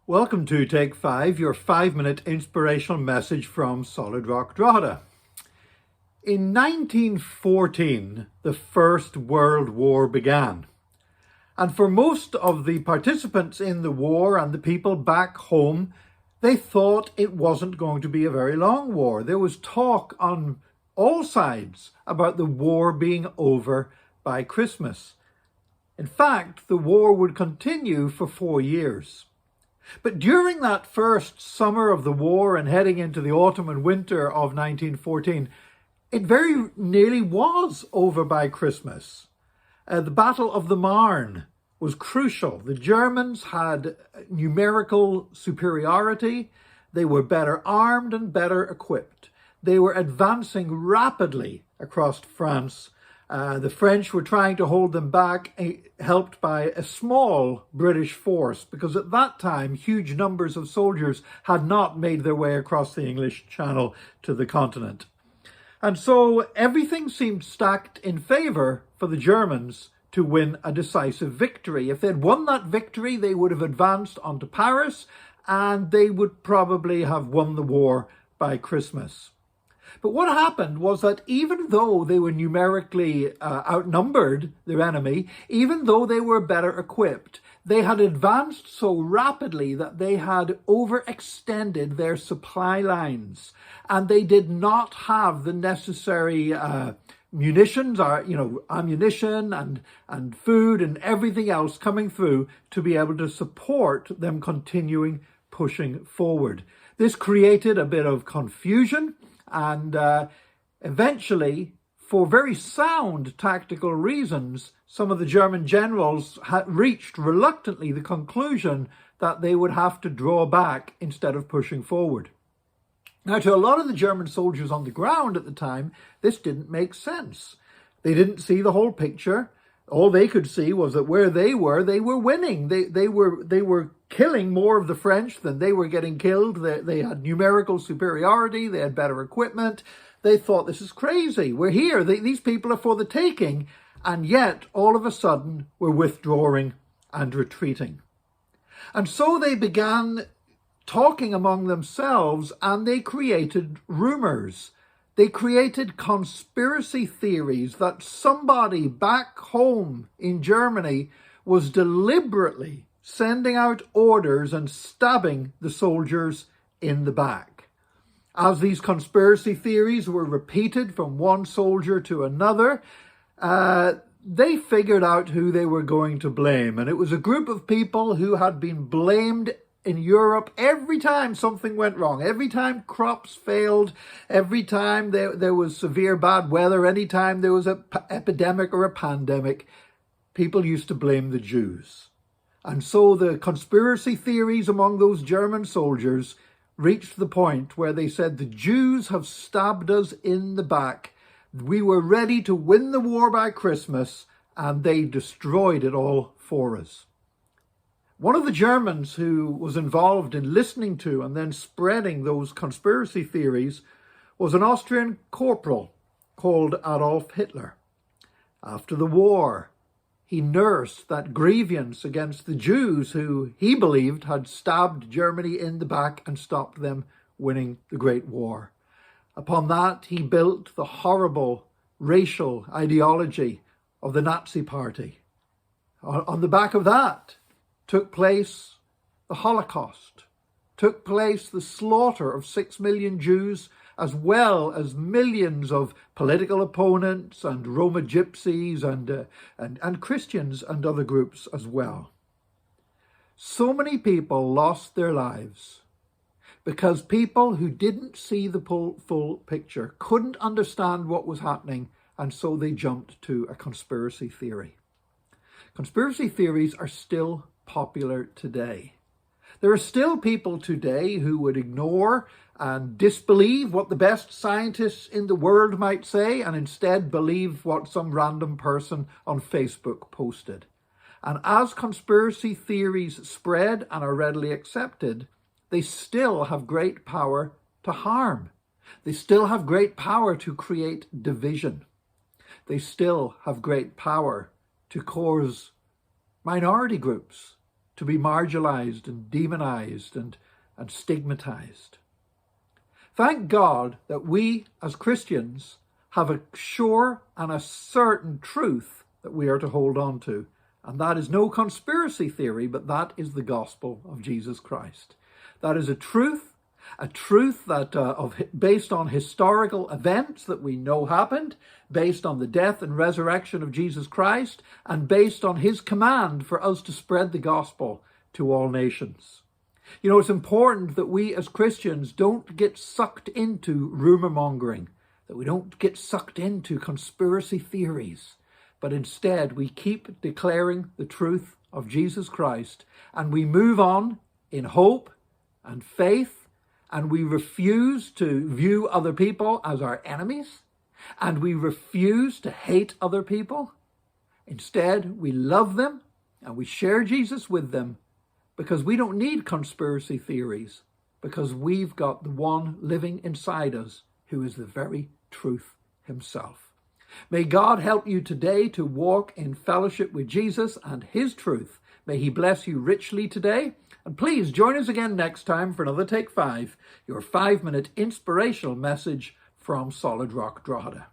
Welcome to Take 5, your 5-minute inspirational message from Solid Rock Drogheda. In 1914, the First World War began. And for most of the participants in the war and the people back home, they thought it wasn't going to be a very long war. There was talk on all sides about the war being over by Christmas. In fact, the war would continue for 4 years. But during that first summer of the war and heading into the autumn and winter of 1914, it very nearly was over by Christmas. The Battle of the Marn was crucial. The Germans had numerical superiority. They were better armed and better equipped. They were advancing rapidly across France. The French were trying to hold them back, helped by a small British force, because at that time, huge numbers of soldiers had not made their way across the English Channel to the continent. And so everything seemed stacked in favour for the Germans to win a decisive victory. If they'd won that victory, they would have advanced onto Paris, and they would probably have won the war by Christmas. But what happened was that even though they were numerically outnumbered their enemy, even though they were better equipped, they had advanced so rapidly that they had overextended their supply lines, and they did not have the necessary munitions, ammunition and food and everything else coming through to be able to support them continuing pushing forward. This created a bit of confusion. And eventually, for very sound tactical reasons, some of the German generals had reached reluctantly the conclusion that they would have to draw back instead of pushing forward. Now, to a lot of the German soldiers on the ground at the time, this didn't make sense. They didn't see the whole picture. All they could see was that where they were winning. They were killing more of the French than they were getting killed. They had numerical superiority. They had better equipment. They thought, this is crazy. We're here. These people are for the taking. And yet, all of a sudden, we're withdrawing and retreating. And so they began talking among themselves, and they created rumors. They created conspiracy theories that somebody back home in Germany was deliberately sending out orders and stabbing the soldiers in the back. As these conspiracy theories were repeated from one soldier to another, they figured out who they were going to blame. And it was a group of people who had been blamed in Europe every time something went wrong, every time crops failed, every time there was severe bad weather, any time there was an epidemic or a pandemic, people used to blame the Jews. And so the conspiracy theories among those German soldiers reached the point where they said, the Jews have stabbed us in the back. We were ready to win the war by Christmas, and they destroyed it all for us. One of the Germans who was involved in listening to and then spreading those conspiracy theories was an Austrian corporal called Adolf Hitler. After the war, he nursed that grievance against the Jews who he believed had stabbed Germany in the back and stopped them winning the Great War. Upon that, he built the horrible racial ideology of the Nazi Party. On the back of that took place the Holocaust, took place the slaughter of 6 million Jews, as well as millions of political opponents and Roma gypsies and Christians and other groups as well. So many people lost their lives because people who didn't see the full picture couldn't understand what was happening, and so they jumped to a conspiracy theory. Conspiracy theories are still popular today. There are still people today who would ignore and disbelieve what the best scientists in the world might say and instead believe what some random person on Facebook posted. And as conspiracy theories spread and are readily accepted, they still have great power to harm. They still have great power to create division. They still have great power to cause minority groups to be marginalized and demonized and stigmatized. Thank God that we as Christians have a sure and a certain truth that we are to hold on to. And that is no conspiracy theory, but that is the gospel of Jesus Christ. That is a truth that based on historical events that we know happened, based on the death and resurrection of Jesus Christ, and based on his command for us to spread the gospel to all nations. You know, it's important that we as Christians don't get sucked into rumor mongering, that we don't get sucked into conspiracy theories, but instead we keep declaring the truth of Jesus Christ, and we move on in hope and faith, and we refuse to view other people as our enemies, and we refuse to hate other people. Instead, we love them and we share Jesus with them, because we don't need conspiracy theories, because we've got the one living inside us who is the very truth himself. May God help you today to walk in fellowship with Jesus and his truth. May he bless you richly today. And please join us again next time for another Take 5, your 5-minute inspirational message from Solid Rock Drogheda.